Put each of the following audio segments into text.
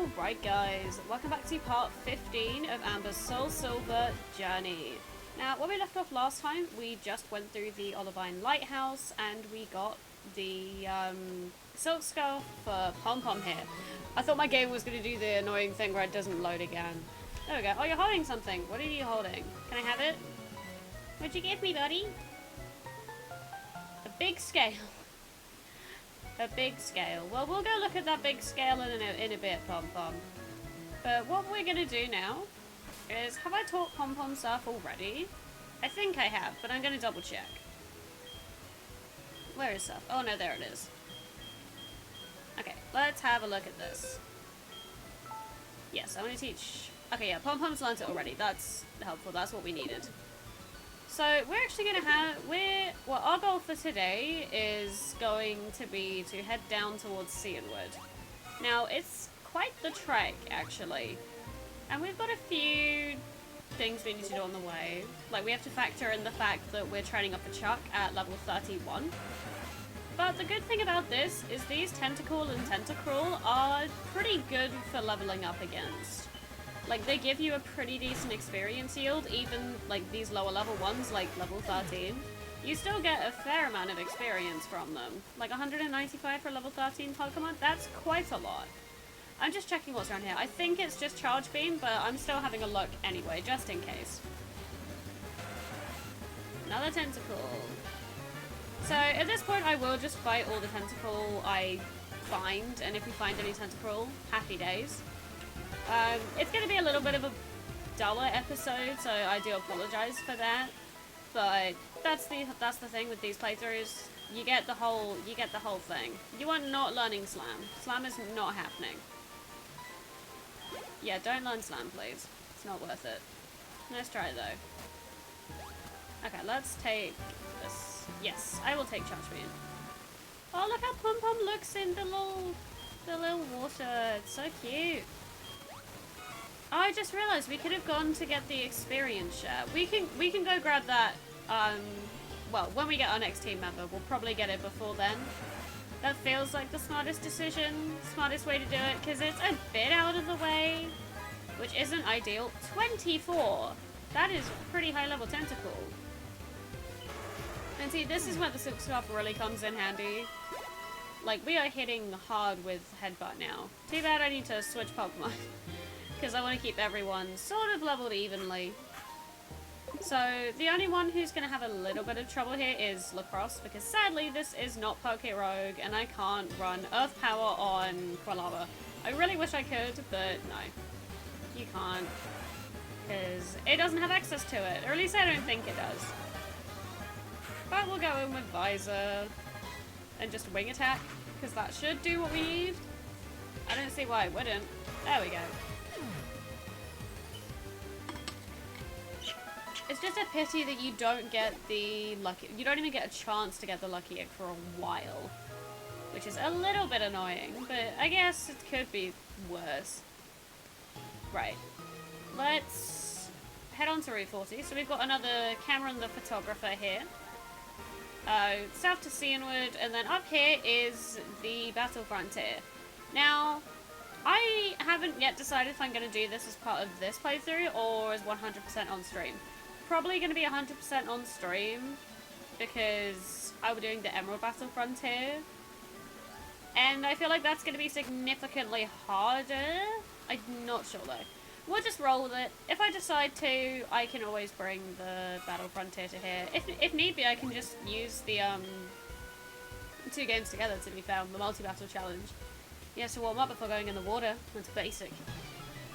Alright guys, welcome back to part 15 of Amber's Soul Silver journey. Now, when we left off last time, we just went through the Olivine Lighthouse and we got the silk scarf for Pom Pom here. I thought my game was going to do the annoying thing where it doesn't load again. There we go. Oh, you're holding something. What are you holding? Can I have it? What'd you give me, buddy? A big scale. A big scale. Well, we'll go look at that big scale in a bit, Pom Pom. But what we're gonna do now is, have I taught Pom Pom stuff already? I think I have, but I'm gonna double check. Where is stuff? Oh no, there it is. Okay, let's have a look at this. Yes, I'm gonna teach. Okay, yeah, Pom Pom's learned it already. That's helpful. That's what we needed. So we're actually going to have, well, our goal for today is going to be to head down towards Cianwood. Now, it's quite the trek, actually. And we've got a few things we need to do on the way. Like, we have to factor in the fact that we're training up a Chuck at level 31. But the good thing about this is these Tentacle and Tentacruel are pretty good for leveling up against. Like, they give you a pretty decent experience yield, even, like, these lower level ones, like level 13. You still get a fair amount of experience from them. Like, 195 for a level 13 Pokemon? That's quite a lot. I'm just checking what's around here. I think it's just Charge Beam, but I'm still having a look anyway, just in case. Another Tentacle. So, at this point, I will just fight all the Tentacle I find, and if we find any Tentacruel, happy days. It's going to be a little bit of a duller episode, so I do apologize for that. But that's the thing with these playthroughs. You get the whole thing. You are not learning Slam. Slam is not happening. Yeah, don't learn Slam, please. It's not worth it. Let's try it though. Okay, let's take this. Yes, I will take Charge Beam. Oh, look how Pom Pom looks in the little water. It's so cute. Oh, I just realized we could have gone to get the experience share. We can go grab that, well, when we get our next team member, we'll probably get it before then. That feels like the smartest decision, smartest way to do it, because it's a bit out of the way, which isn't ideal. 24! That is pretty high level Tentacle. And see, this is where the Silk Scarf really comes in handy. Like, we are hitting hard with Headbutt now. Too bad I need to switch Pokemon. Because I want to keep everyone sort of leveled evenly. So the only one who's going to have a little bit of trouble here is Lacrosse, because sadly this is not Poke Rogue and I can't run Earth Power on Quilava. I really wish I could, but no. You can't. Because it doesn't have access to it, or at least I don't think it does. But we'll go in with Visor and just Wing Attack, because that should do what we need. I don't see why it wouldn't. There we go. It's just a pity that you don't get the lucky... You don't even get a chance to get the lucky egg for a while. Which is a little bit annoying, but I guess it could be worse. Right. Let's head on to Route 40. So we've got another Cameron the Photographer here. South to Cianwood, and then up here is the Battle Frontier. Now, I haven't yet decided if I'm going to do this as part of this playthrough or as 100% on stream. Probably going to be 100% on stream because I was doing the Emerald Battle Frontier, and I feel like that's going to be significantly harder. I'm not sure though. We'll just roll with it. If I decide to, I can always bring the Battle Frontier to here. If need be, I can just use the two games together, to be fair, the multi-battle challenge. You have to warm up before going in the water. That's basic.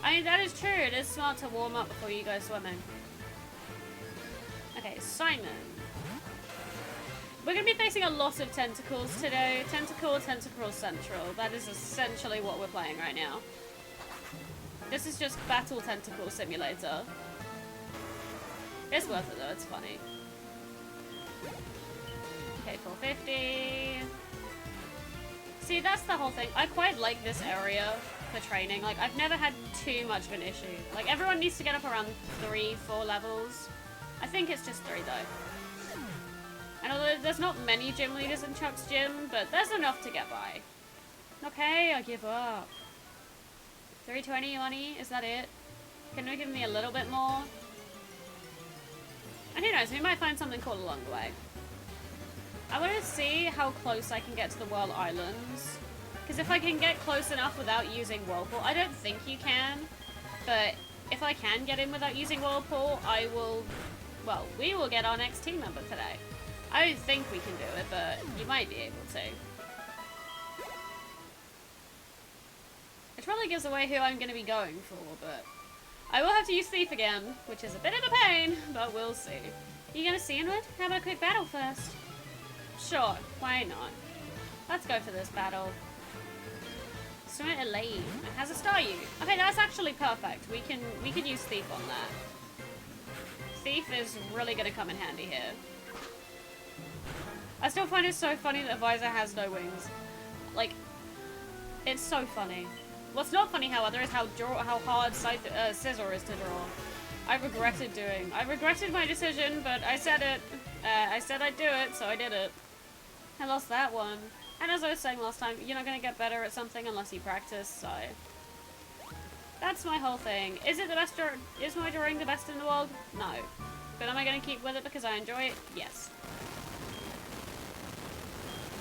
I mean, that is true. It is smart to warm up before you go swimming. Okay, Simon. We're going to be facing a lot of Tentacles today. Tentacle Central. That is essentially what we're playing right now. This is just Battle Tentacle Simulator. It's worth it though, it's funny. Okay, 450. See, that's the whole thing. I quite like this area for training. Like, I've never had too much of an issue. Like, everyone needs to get up around 3-4 levels. I think it's just 3 though. And although there's not many gym leaders in Chuck's gym, but there's enough to get by. Okay, I give up. 320 money? Is that it? Can you give me a little bit more? And who knows, we might find something cool along the way. I want to see how close I can get to the World Islands. Because if I can get close enough without using Whirlpool, I don't think you can. But if I can get in without using Whirlpool, I will... Well, we will get our next team member today. I don't think we can do it, but you might be able to. It probably gives away who I'm going to be going for, but... I will have to use Thief again, which is a bit of a pain, but we'll see. You going to Cianwood? How about a quick battle first? Sure, why not? Let's go for this battle. Swim Elaine. It has a star U. Okay, that's actually perfect. We can use Thief on that. Thief is really going to come in handy here. I still find it so funny that Visor has no wings. Like, it's so funny. What's not funny, however, is how hard Scissor is to draw. I regretted my decision, but I said it. I said I'd do it, so I did it. I lost that one. And as I was saying last time, you're not going to get better at something unless you practice, so... That's my whole thing. Is it the best is my drawing the best in the world? No. But am I going to keep with it because I enjoy it? Yes.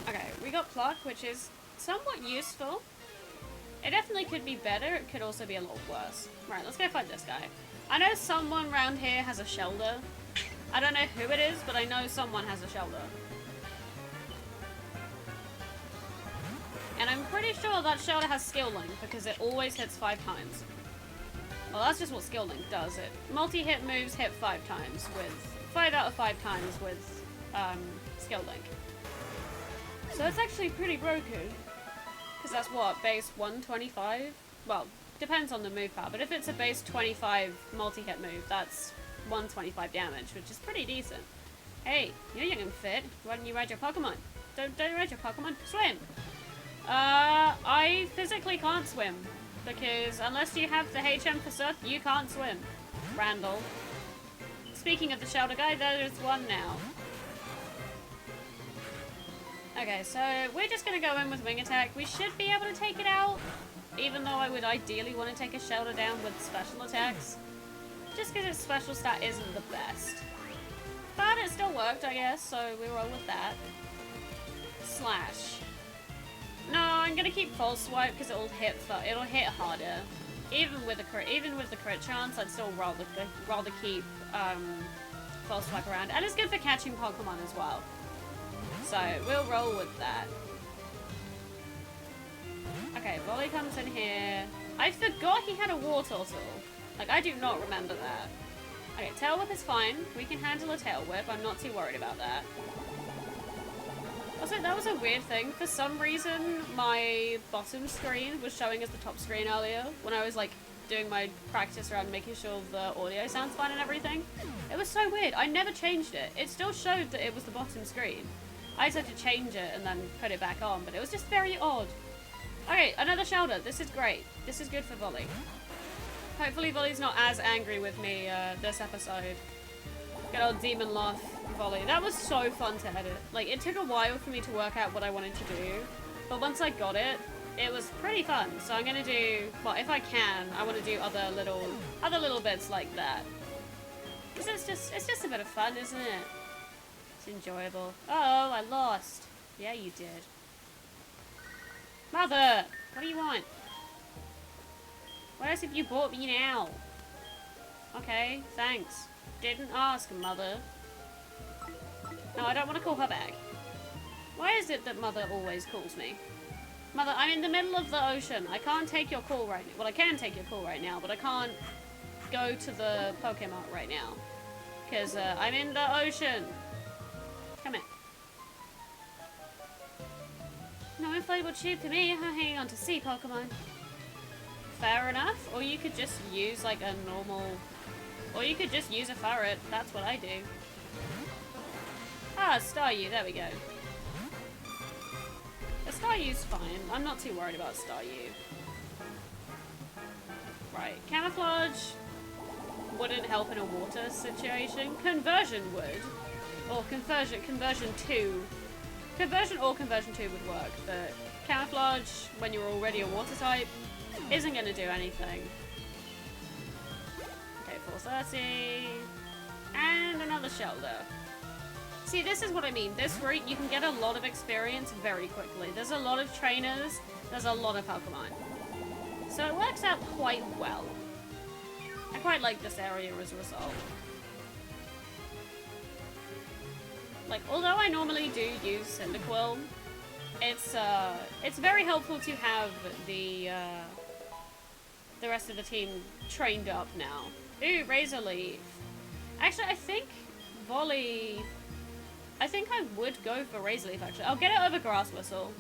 Okay, we got Pluck, which is somewhat useful. It definitely could be better. It could also be a lot worse. Right, let's go fight this guy. I know someone around here has a Shelter. I don't know who it is, but I know someone has a Shelter. And I'm pretty sure that Shelter has Skill Link because it always hits 5 times. Well, that's just what Skill Link does. It multi-hit moves hit 5 times with 5 out of 5 times with Skill Link. So it's actually pretty broken. Because that's what, base 125? Well, depends on the move power, but if it's a base 25 multi-hit move, that's 125 damage, which is pretty decent. Hey, you're young and fit. Why don't you ride your Pokemon? Don't you ride your Pokemon? Swim! I physically can't swim. Because unless you have the HM for Surf, you can't swim. Randall. Speaking of the Shelter guy, there is one now. Okay, so we're just going to go in with Wing Attack. We should be able to take it out, even though I would ideally want to take a Shelter down with special attacks. Just because its special stat isn't the best. But it still worked, I guess, so we roll with that. Slash. No, I'm going to keep False Swipe because it'll hit harder. Even with the crit chance, I'd still rather keep False Swipe around. And it's good for catching Pokemon as well. So, we'll roll with that. Okay, Volley comes in here. I forgot he had a War Turtle. Like, I do not remember that. Okay, Tail Whip is fine. We can handle a Tail Whip. I'm not too worried about that. Also, that was a weird thing. For some reason, my bottom screen was showing as the top screen earlier when I was, like, doing my practice around making sure the audio sounds fine and everything. It was so weird. I never changed it. It still showed that it was the bottom screen. I just had to change it and then put it back on, but it was just very odd. Okay, another Shelter. This is great. This is good for Volley. Hopefully Volley's not as angry with me this episode. Good old Demon Laugh Volley. That was so fun to edit. Like, it took a while for me to work out what I wanted to do, but once I got it, it was pretty fun. So I'm gonna do, well, if I can, I want to do other little bits like that. Because it's just a bit of fun, isn't it? Enjoyable. Oh, I lost. Yeah, you did. Mother! What do you want? What else have you bought me now? Okay, thanks. Didn't ask, Mother. No, I don't want to call her back. Why is it that Mother always calls me? Mother, I'm in the middle of the ocean. I can't take your call right now. Well, I can take your call right now, but I can't go to the Pokemon right now. Because I'm in the ocean. Come here. No inflatable tube for me. I'm hanging on to sea Pokemon. Fair enough. Or you could just use like a normal... Or you could just use a ferret. That's what I do. Ah, Staryu. There we go. The Staryu's fine. I'm not too worried about Staryu. Right. Camouflage wouldn't help in a water situation. Conversion would. Or conversion 2. Conversion or conversion 2 would work, but camouflage when you're already a water type, isn't going to do anything. Okay, 430. And another shoulder. See, this is what I mean. This route, you can get a lot of experience very quickly. There's a lot of trainers. There's a lot of Pokemon. So it works out quite well. I quite like this area as a result. Like, although I normally do use Cyndaquil, it's very helpful to have the rest of the team trained up now. Ooh, Razor Leaf. Actually, I think Volley... I think I would go for Razor Leaf, actually. I'll get it over Grass Whistle.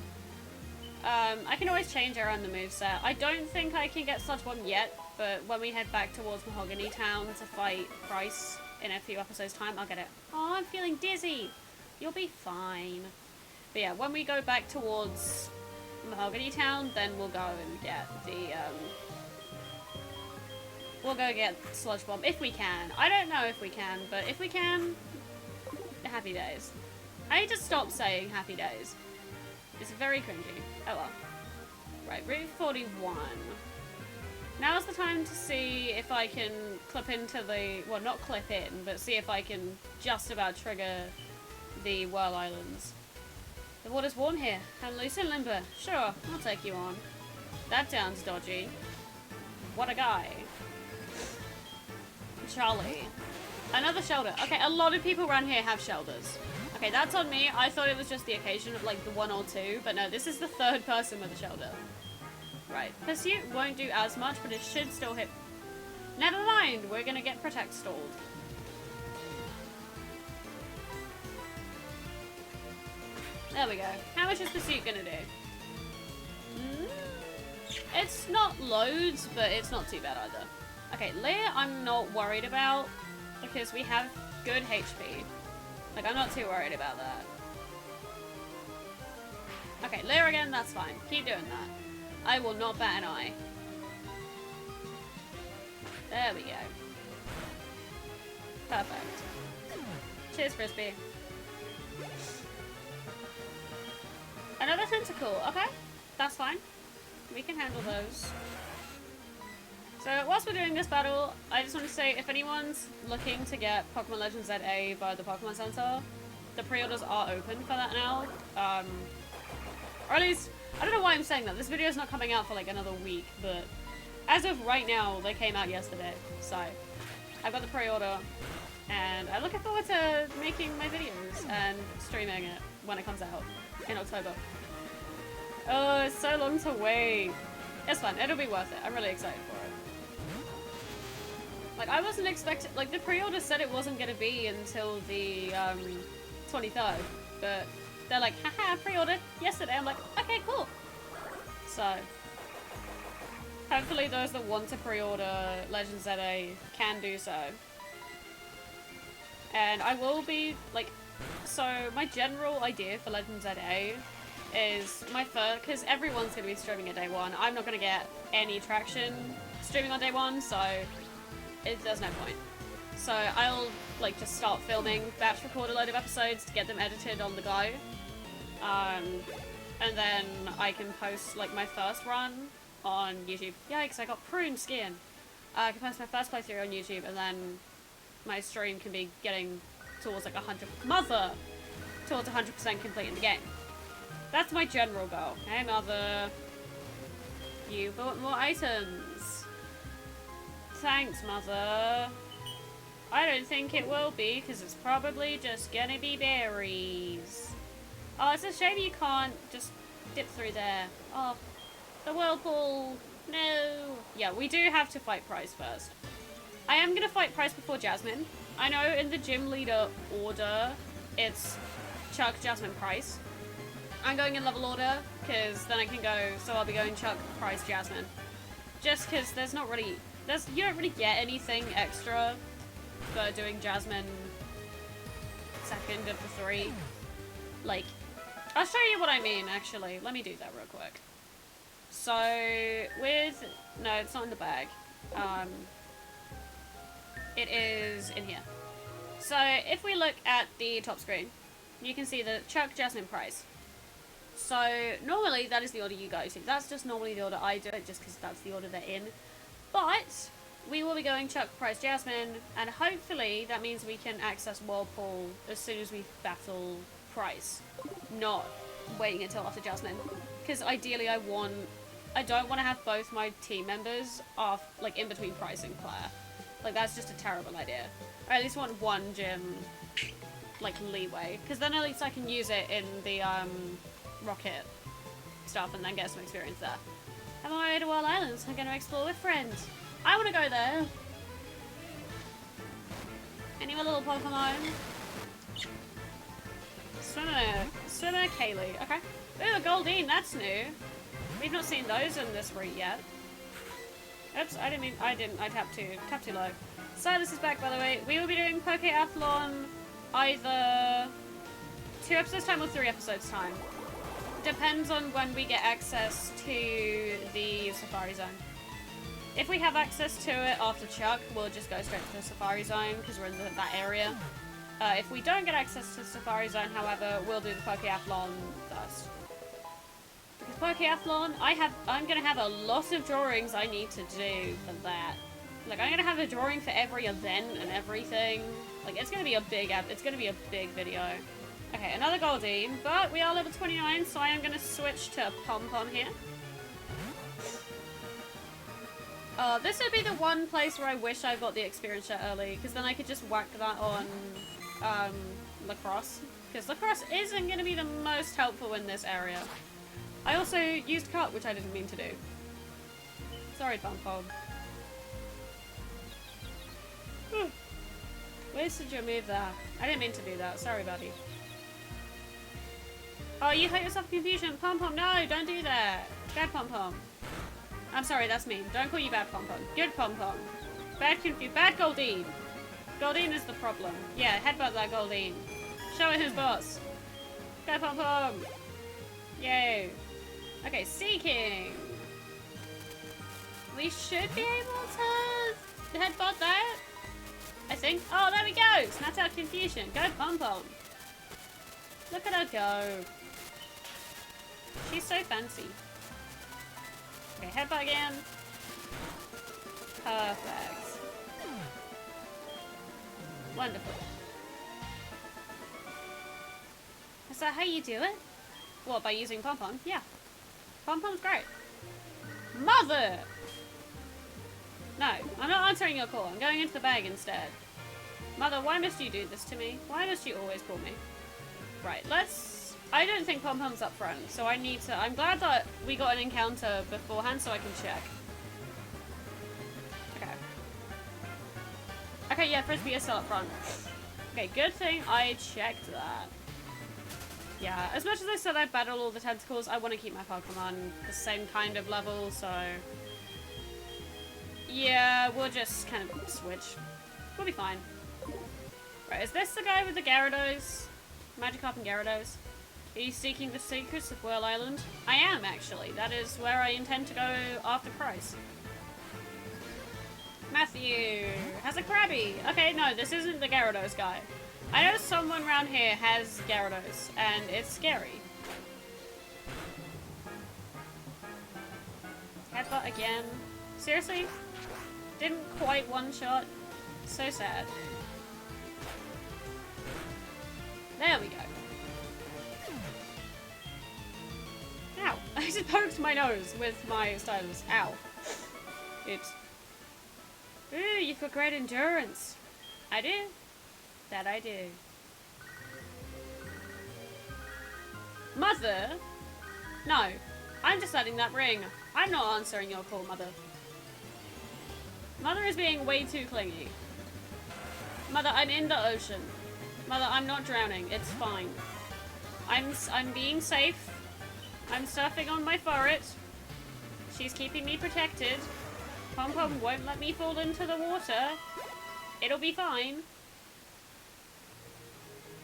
I can always change around the moveset. I don't think I can get Sludge Bomb yet, but when we head back towards Mahogany Town to fight Price in a few episodes' time, I'll get it. Oh, I'm feeling dizzy! You'll be fine. But yeah, when we go back towards Mahogany Town, then we'll go and get the, we'll go get Sludge Bomb, if we can. I don't know if we can, but if we can, happy days. I need to stop saying happy days. It's very cringy. Oh well. Right, Route 41. Now's the time to see if I can clip into the... Well, not clip in, but see if I can just about trigger the Whirl Islands. The water's warm here, and loose and limber. Sure, I'll take you on. That sounds dodgy. What a guy. Charlie. Another shoulder. Okay, a lot of people around here have shoulders. Okay, that's on me. I thought it was just the occasion of like the one or two, but no, this is the third person with a shoulder. Right. Pursuit won't do as much, but it should still hit. Never mind, we're gonna get Protect stalled. There we go. How much is Pursuit gonna do? It's not loads, but it's not too bad either. Okay, Leer I'm not worried about, because we have good HP. Like, I'm not too worried about that. Okay, Leer again, that's fine. Keep doing that. I will not bat an eye. There we go. Perfect. Cheers, Frisbee. Another tentacle. Okay, that's fine. We can handle those. So, whilst we're doing this battle, I just want to say, if anyone's looking to get Pokemon Legends ZA by the Pokemon Center, the pre-orders are open for that now. Or at least, I don't know why I'm saying that. This video is not coming out for like another week, but as of right now, they came out yesterday. So, I've got the pre-order, and I'm looking forward to making my videos and streaming it when it comes out in October. Oh, it's so long to wait. It's fun. It'll be worth it. I'm really excited for it. Like, I wasn't expecting... Like, the pre-order said it wasn't going to be until the 23rd, but they're like, haha, pre-ordered yesterday. I'm like, okay, cool. So, hopefully those that want to pre-order Legends ZA can do so. And I will be, like... So, my general idea for Legends ZA is my first... Because everyone's going to be streaming at day one. I'm not going to get any traction streaming on day one, so... There's no point. So I'll like just start filming, batch record a load of episodes to get them edited on the go. And then I can post like my first run on YouTube. Yikes, I got prune skin. I can post my first playthrough on YouTube, and then my stream can be getting towards like 100% complete in the game. That's my general goal. Hey mother, you bought more items. Thanks, Mother. I don't think it will be, because it's probably just gonna be berries. Oh, it's a shame you can't just dip through there. Oh, the whirlpool. No. Yeah, we do have to fight Price first. I am gonna fight Price before Jasmine. I know in the gym leader order, it's Chuck, Jasmine, Price. I'm going in level order, because then I can go, so I'll be going Chuck, Price, Jasmine. Just because there's not really... you don't really get anything extra for doing Jasmine second of the three. Like, I'll show you what I mean, actually. Let me do that real quick. So, with... No, it's not in the bag. It is in here. So, if we look at the top screen, you can see the Chuck, Jasmine, Price. So normally that is the order you go to. That's just normally the order I do it, just because that's the order they're in. But we will be going Chuck, Price, Jasmine, and hopefully that means we can access Whirlpool as soon as we battle Price. Not waiting until after Jasmine. Because ideally I don't want to have both my team members off, like, in between Price and Claire. Like, that's just a terrible idea. I at least want one gym, like, leeway. Because then at least I can use it in the, rocket stuff and then get some experience there. I'm on my way to Wild Islands. I'm going to explore with friends. I want to go there. Any more little Pokemon? Swimmer Kaylee. Okay. Ooh, a Goldeen. That's new. We've not seen those in this route yet. Oops, I tapped too low. Silas is back, by the way. We will be doing Pokéathlon either 2 episodes time or 3 episodes time. Depends on when we get access to the Safari Zone. If we have access to it after Chuck, we'll just go straight to the Safari Zone because we're in that area. If we don't get access to the Safari Zone, however, we'll do the Pokéathlon first. Because Pokéathlon, I'm gonna have a lot of drawings I need to do for that. Like, I'm gonna have a drawing for every event and everything. Like, it's gonna be a big video. Okay, another Goldeen, but we are level 29, so I am gonna switch to Pom-Pom here. This would be the one place where I wish I got the experience share early, because then I could just whack that on Lacrosse. Because Lacrosse isn't going to be the most helpful in this area. I also used Cut, which I didn't mean to do. Sorry, Pom-Pom. Wasted your move there. I didn't mean to do that. Sorry, buddy. Oh, you hurt yourself in confusion. Pom-Pom, no, don't do that. Bad Pom-Pom. I'm sorry, that's mean. Don't call you bad Pom-Pom. Good Pom-Pom. Bad Goldeen. Goldeen is the problem. Yeah, headbutt that Goldeen. Show it who's boss. Bad Pom-Pom. Yay. Okay, Seeking. We should be able to headbutt that. I think. Oh, there we go. Snap out confusion. Go Pom-Pom. Look at her go. She's so fancy. Okay, headbutt again. Perfect. Wonderful. Is that how you do it? What, by using Pom-Pom? Yeah. Pom-Pom's great. Mother! No, I'm not answering your call. I'm going into the bag instead. Mother, why must you do this to me? Why must you always call me? Right, I don't think Pom-Pom's up front, so I'm glad that we got an encounter beforehand so I can check. Okay. Okay, yeah, Frisbee is still up front. Okay, good thing I checked that. Yeah, as much as I said I battle all the tentacles, I want to keep my Pokemon the same kind of level, so... Yeah, we'll just kind of switch. We'll be fine. Right, is this the guy with the Gyarados? Magikarp and Gyarados? Are you seeking the secrets of Whirl Island? I am, actually. That is where I intend to go after Price. Matthew has a Krabby. Okay, no, this isn't the Gyarados guy. I know someone around here has Gyarados, and it's scary. Headbutt again. Seriously? Didn't quite one-shot? So sad. There we go. Ow. I just poked my nose with my stylus. Ow. Oops. Ooh, you've got great endurance. I do. That I do. Mother? No. I'm deciding that ring. I'm not answering your call, Mother. Mother is being way too clingy. Mother, I'm in the ocean. Mother, I'm not drowning. It's fine. I'm being safe. I'm surfing on my forest. She's keeping me protected. Pom-Pom won't let me fall into the water. It'll be fine.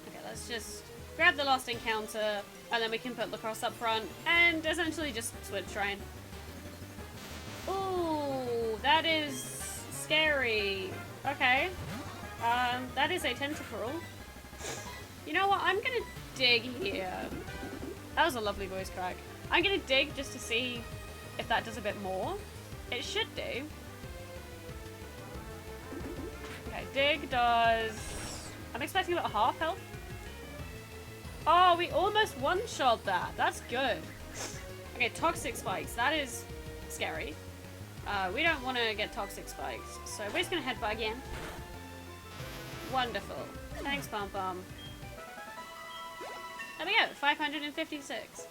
Okay, let's just grab the last encounter, and then we can put Lacrosse up front, and essentially just switch train. Ooh, that is scary. Okay. That is a Tentacruel. You know what? I'm gonna dig here. That was a lovely voice crack. I'm gonna dig just to see if that does a bit more. It should do. Okay, dig does... I'm expecting about half health. Oh, we almost one-shot that. That's good. Okay, toxic spikes. That is scary. We don't want to get toxic spikes. So we're just going to headbutt again. Wonderful. Thanks, Pom Pom. There we go. 556.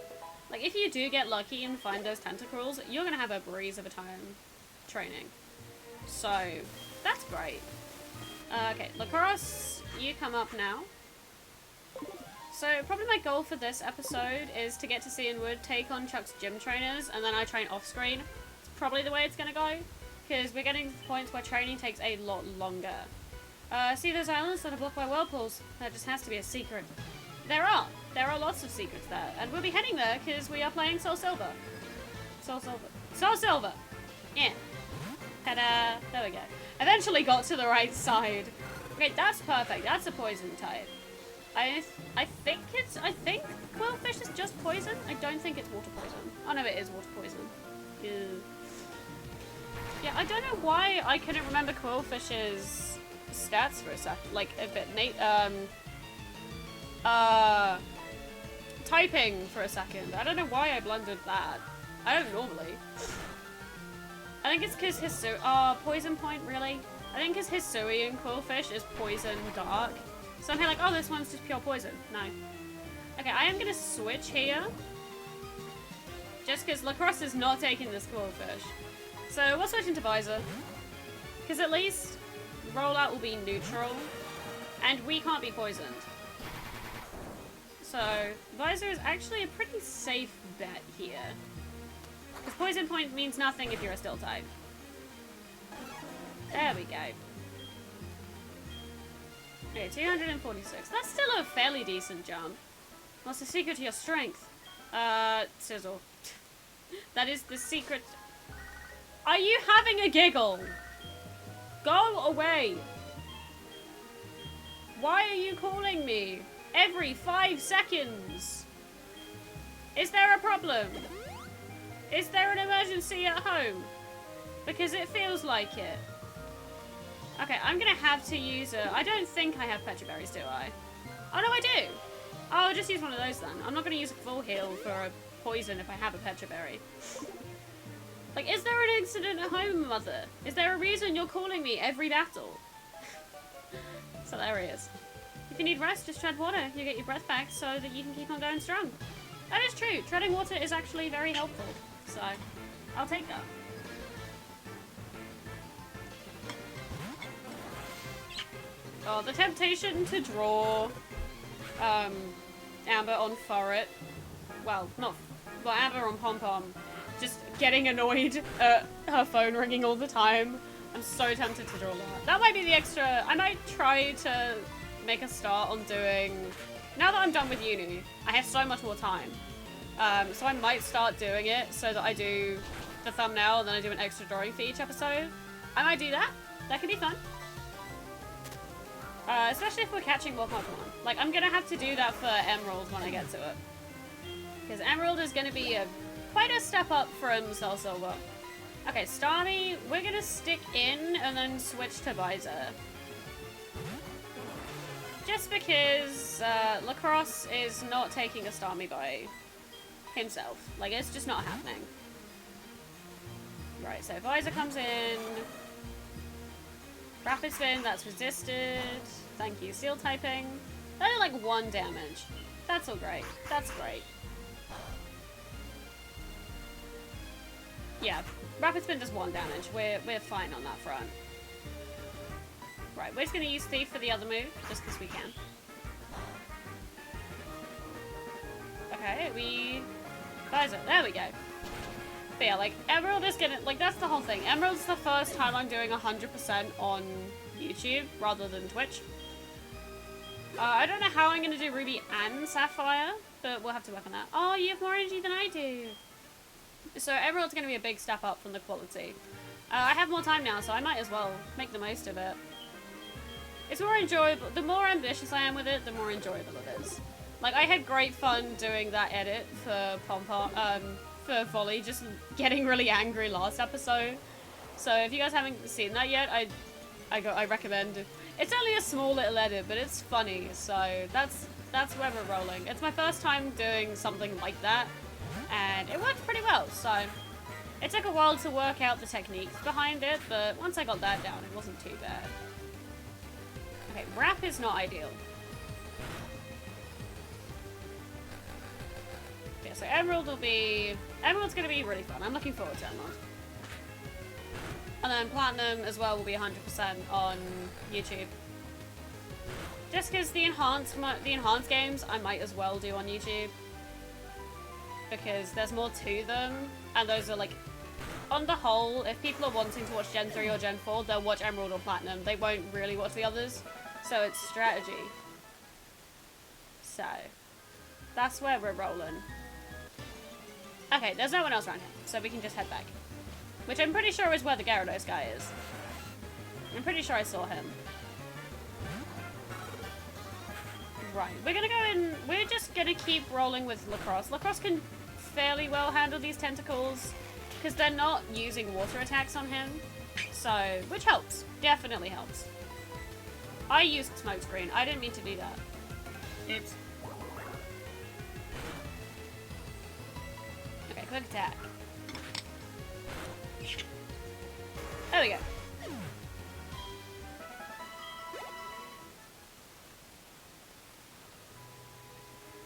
Like, if you do get lucky and find those tentacles, you're going to have a breeze of a time training. So, that's great. Okay, Lacrosse, you come up now. So, probably my goal for this episode is to get to Cianwood, take on Chuck's gym trainers, and then I train off-screen. It's probably the way it's gonna go, because we're getting to the point where training takes a lot longer. See those islands that are blocked by whirlpools? That just has to be a secret. There are lots of secrets there, and we'll be heading there because we are playing Soul Silver. Soul Silver. Soul Silver! Yeah. Ta-da! There we go. Eventually got to the right side. Okay, that's perfect. That's a poison type. I think Quillfish is just poison. I don't think it's water poison. Oh no, it is water poison. Ew. Yeah, I don't know why I couldn't remember Quillfish's stats for a sec. Like a bit, typing for a second. I don't know why I blundered that. I don't normally. I think it's because Hisui. Poison point, really? I think because Hisui and Quillfish is poison dark. So I'm here like, oh, this one's just pure poison. No. Okay, I am gonna switch here. Just because Lacrosse is not taking this Quillfish. So we'll switch into Visor. Because at least rollout will be neutral. And we can't be poisoned. So Visor is actually a pretty safe bet here. Because poison point means nothing if you're a still type. There we go. Okay, 246. That's still a fairly decent jump. What's the secret to your strength? Sizzle. That is the secret. Are you having a giggle? Go away. Why are you calling me every 5 seconds? Is there a problem? Is there an emergency at home? Because it feels like it. Okay, I'm gonna have to use a... I don't think I have Petra Berries, do I? Oh, no, I do! Oh, I'll just use one of those then. I'm not gonna use a full heal for a poison if I have a Petra Berry. Like, is there an incident at home, Mother? Is there a reason you're calling me every battle? It's hilarious. If you need rest, just tread water. You get your breath back so that you can keep on going strong. That is true. Treading water is actually very helpful. So, I'll take that. Oh, the temptation to draw Amber on Furret. Well, not... Well, Amber on Pom Pom. Just getting annoyed at her phone ringing all the time. I'm so tempted to draw that. That might be the extra... I might try to make a start on doing... Now that I'm done with uni, I have so much more time. So I might start doing it so that I do the thumbnail and then I do an extra drawing for each episode. I might do that. That could be fun. Especially if we're catching more Pokemon. Like, I'm gonna have to do that for Emerald when I get to it. Because Emerald is gonna be quite a step up from Soul Silver. Okay, Starmie, we're gonna stick in and then switch to Visor. Just because Lacrosse is not taking a Starmie by himself. Like, it's just not happening. Right, so Visor comes in. Rapid Spin, that's resisted. Thank you. Seal typing. That did like 1 damage. That's all great. That's great. Yeah, Rapid Spin does 1 damage. We're fine on that front. Right, we're just gonna use Thief for the other move, just because we can. Okay, Visor, there we go. But yeah, like, Emerald is gonna, like, that's the whole thing. Emerald's the first time I'm doing 100% on YouTube, rather than Twitch. I don't know how I'm gonna do Ruby and Sapphire, but we'll have to work on that. Oh, you have more energy than I do! So Emerald's gonna be a big step up from the quality. I have more time now, so I might as well make the most of it. It's more enjoyable. The more ambitious I am with it, the more enjoyable it is. Like, I had great fun doing that edit for for Volley, just getting really angry last episode. So if you guys haven't seen that yet, I recommend it. It's only a small little edit, but it's funny, so that's where we're rolling. It's my first time doing something like that, and it worked pretty well, so it took a while to work out the techniques behind it, but once I got that down, it wasn't too bad. Okay, wrap is not ideal. Yeah, so Emerald's gonna be really fun. I'm looking forward to Emerald. And then Platinum as well will be 100% on YouTube. Just because the enhanced games I might as well do on YouTube. Because there's more to them, and those are like, on the whole, if people are wanting to watch Gen 3 or Gen 4, they'll watch Emerald or Platinum. They won't really watch the others. So it's strategy. So, that's where we're rolling. Okay, there's no one else around here, so we can just head back. Which I'm pretty sure is where the Gyarados guy is. I'm pretty sure I saw him. Right, we're gonna go in. We're just gonna keep rolling with Lacrosse. Lacrosse can fairly well handle these tentacles because they're not using water attacks on him. So, which helps. Definitely helps. I used Smokescreen. I didn't mean to do that. Oops. Okay, quick attack. There we go.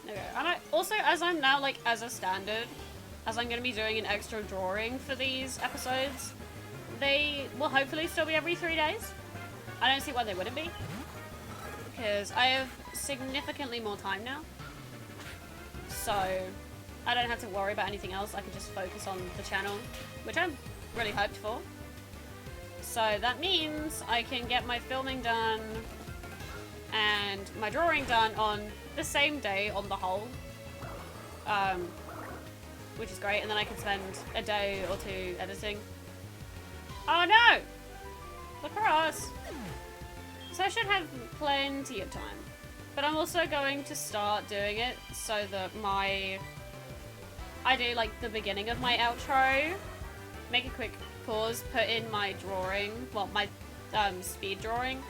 Okay, and also, as I'm now, like, as a standard, as I'm going to be doing an extra drawing for these episodes, they will hopefully still be every 3 days. I don't see why they wouldn't be. Because I have significantly more time now. So, I don't have to worry about anything else. I can just focus on the channel, which I'm really hyped for. So that means I can get my filming done and my drawing done on the same day on the whole, which is great, and then I can spend a day or two editing. Oh no! Lacrosse! So I should have plenty of time, but I'm also going to start doing it so that I do like the beginning of my outro, make a quick pause, put in my drawing, well, my speed drawing,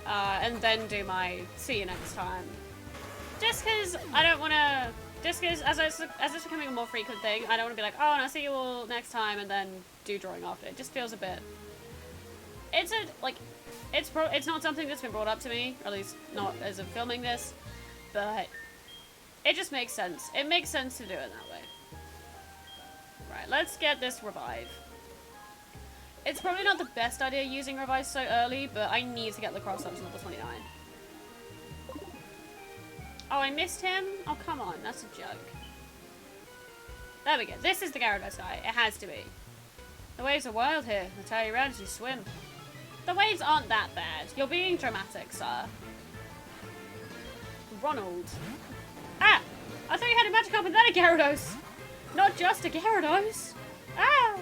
and then do my see you next time. Just because I don't want to, just because as it's becoming a more frequent thing, I don't want to be like, oh, and I'll see you all next time, and then do drawing after. It just feels a bit, it's not something that's been brought up to me, or at least not as of filming this, but it just makes sense. It makes sense to do it that way. Right, let's get this revive. It's probably not the best idea using Revive so early, but I need to get Lacrosse up to level 29. Oh, I missed him? Oh, come on. That's a joke. There we go. This is the Gyarados guy. It has to be. The waves are wild here. They'll tear you around as you swim. The waves aren't that bad. You're being dramatic, sir. Ronald. Ah! I thought you had a Magikarp and then a Gyarados. Not just a Gyarados. Ah!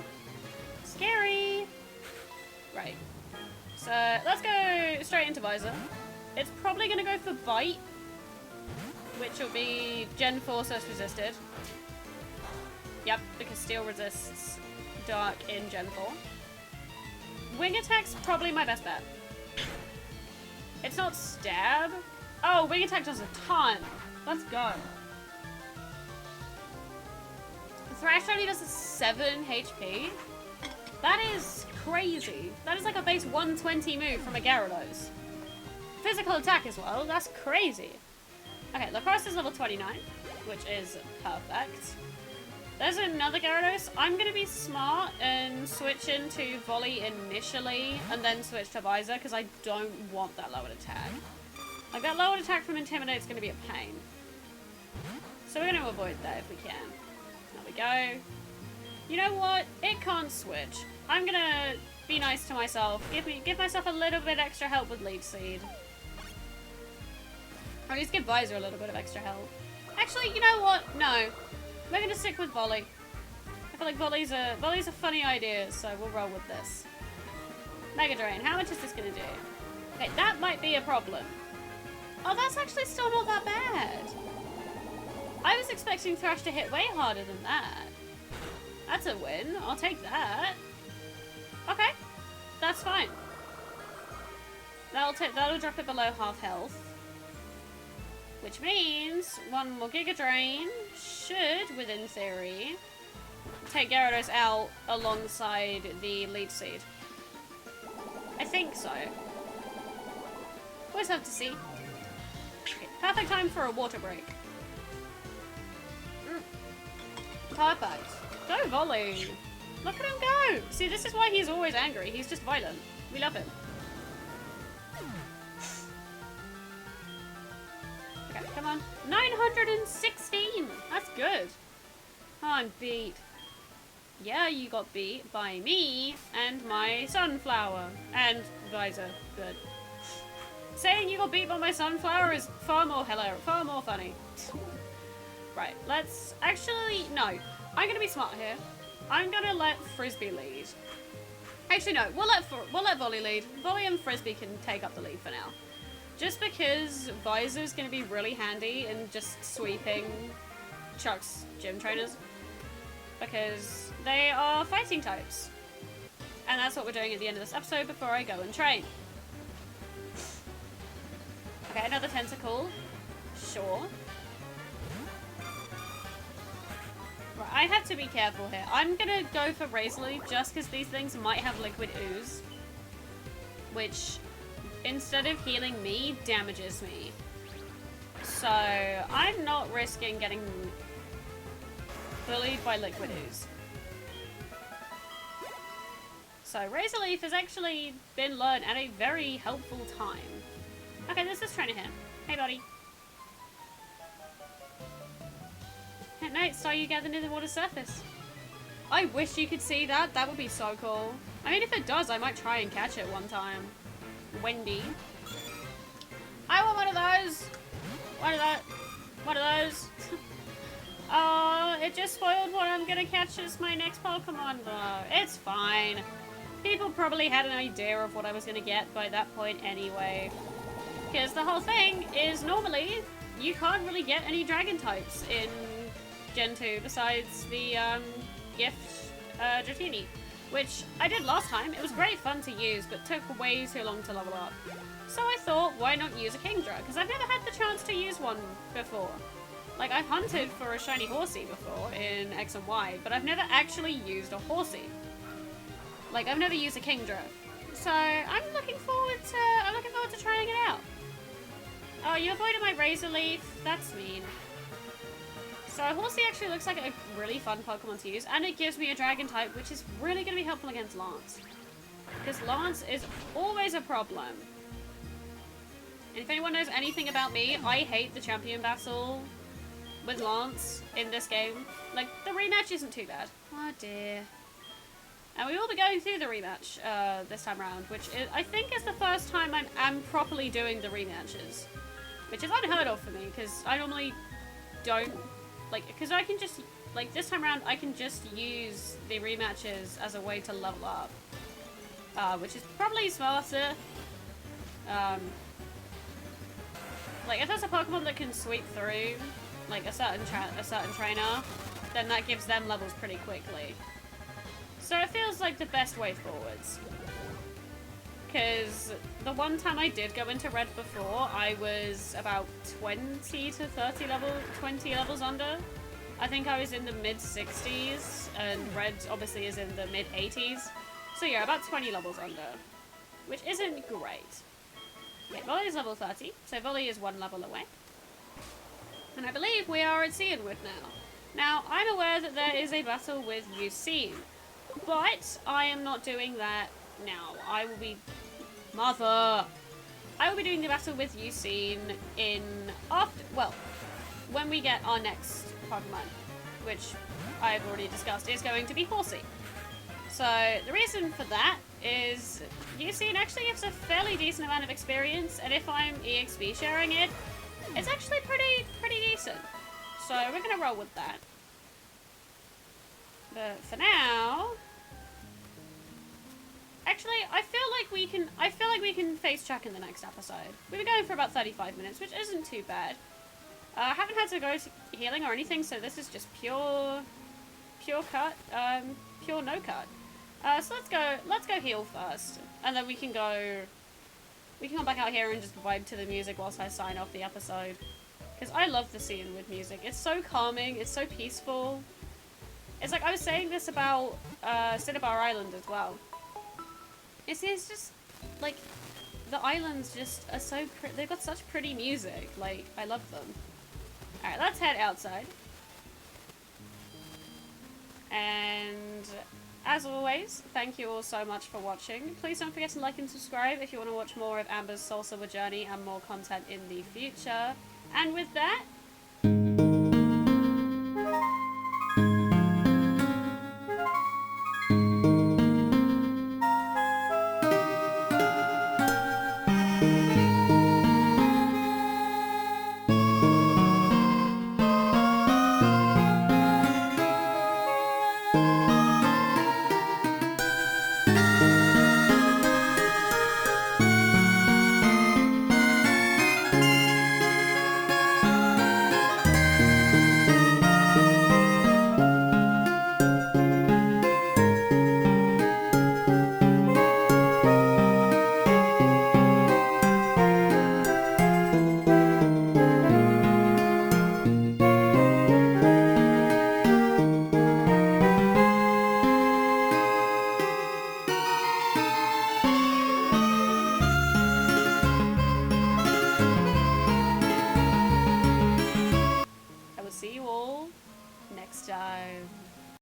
Scary. Right. So, let's go straight into Visor. It's probably going to go for Bite, which will be Gen 4 Surf resisted. Yep, because Steel resists Dark in Gen 4. Wing Attack's probably my best bet. It's not Stab. Oh, Wing Attack does a ton. Let's go. Thrash only does a 7 HP. That is crazy. That is like a base 120 move from a Gyarados. Physical attack as well. That's crazy. Okay, Lacrosse is level 29, which is perfect. There's another Gyarados. I'm going to be smart and switch into Volley initially and then switch to Visor because I don't want that lowered attack. Like, that lowered attack from Intimidate is going to be a pain. So we're going to avoid that if we can. There we go. You know what? It can't switch. I'm going to be nice to myself. Give myself a little bit extra help with Leech Seed. Or at least give Visor a little bit of extra help. Actually, you know what? No. We're going to stick with Volley. I feel like Volley's a funny idea, so we'll roll with this. Mega Drain. How much is this going to do? Okay, that might be a problem. Oh, that's actually still not that bad. I was expecting Thrash to hit way harder than that. That's a win. I'll take that. Okay. That's fine. That'll drop it below half health. Which means one more Giga Drain should, within theory, take Gyarados out alongside the Leech Seed. I think so. Always have to see. Okay, perfect time for a water break. Perfect. Go Volley. Look at him go. See, this is why he's always angry. He's just violent. We love him. Okay, come on. 916. That's good. Oh, I'm beat. Yeah, you got beat by me and my sunflower. And Visor. Good. Saying you got beat by my sunflower is far more hilarious, far more funny. Right, let's actually, no. I'm gonna be smart here. I'm gonna let Frisbee lead. Actually, no, we'll let Volley lead. Volley and Frisbee can take up the lead for now. Just because Visor's gonna be really handy in just sweeping Chuck's gym trainers. Because they are fighting types. And that's what we're doing at the end of this episode before I go and train. Okay, another tentacle. Sure. Right, I have to be careful here. I'm gonna go for Razor Leaf just because these things might have Liquid Ooze. Which, instead of healing me, damages me. So, I'm not risking getting bullied by Liquid Ooze. So, Razor Leaf has actually been learned at a very helpful time. Okay, this is Trainer here. Hey, buddy. At night, saw you gather near the water surface. I wish you could see that. That would be so cool. I mean, if it does, I might try and catch it one time. Wendy. I want one of those. One of those. Oh, it just spoiled what I'm gonna catch as my next Pokemon, though. It's fine. People probably had an idea of what I was gonna get by that point anyway. Because the whole thing is normally you can't really get any dragon types in Gen 2 besides the gift Dratini, which I did last time. It was great fun to use, but took way too long to level up. So I thought, why not use a Kingdra? Because I've never had the chance to use one before. Like, I've hunted for a shiny Horsey before in X and Y, but I've never actually used a Horsey. Like, I've never used a Kingdra. So I'm looking forward to trying it out. Oh, you avoided my Razor Leaf. That's mean. So Horsey actually looks like a really fun Pokemon to use, and it gives me a Dragon type, which is really going to be helpful against Lance. Because Lance is always a problem. And if anyone knows anything about me, I hate the champion battle with Lance in this game. Like, the rematch isn't too bad. Oh dear. And we will be going through the rematch this time around, which is, I think is the first time I'm properly doing the rematches. Which is unheard of for me, because I normally don't, like, because I can just, like, this time around I can just use the rematches as a way to level up. Which is probably smarter. Like, if there's a Pokemon that can sweep through, like, a certain trainer, then that gives them levels pretty quickly. So it feels like the best way forwards. Because the one time I did go into Red before, I was about 20 to 30 levels under. I think I was in the mid-60s, and Red obviously is in the mid-80s. So yeah, about 20 levels under, which isn't great. Okay, Volley is level 30, so Volley is one level away. And I believe we are at Cianwood now. Now, I'm aware that there is a battle with Ucine, but I am not doing that now. I will be... Mother! I will be doing the battle with Ucine when we get our next Pokemon, which I've already discussed is going to be Horsey. So, the reason for that is Ucine actually gives a fairly decent amount of experience, and if I'm EXP sharing it, it's actually pretty decent. So, we're gonna roll with that. But for now... Actually, I feel like we can face Chuck in the next episode. We were going for about 35 minutes, which isn't too bad. I haven't had to go to healing or anything, so this is just pure cut, pure no cut. So let's go heal first, and then we can come back out here and just vibe to the music whilst I sign off the episode. Because I love the Cianwood music. It's so calming, it's so peaceful. It's like, I was saying this about Cinnabar Island as well. It's just, like, the islands just are so pretty. They've got such pretty music. Like, I love them. Alright, let's head outside. And as always, thank you all so much for watching. Please don't forget to like and subscribe if you want to watch more of Amber's Soul Silver journey and more content in the future. And with that,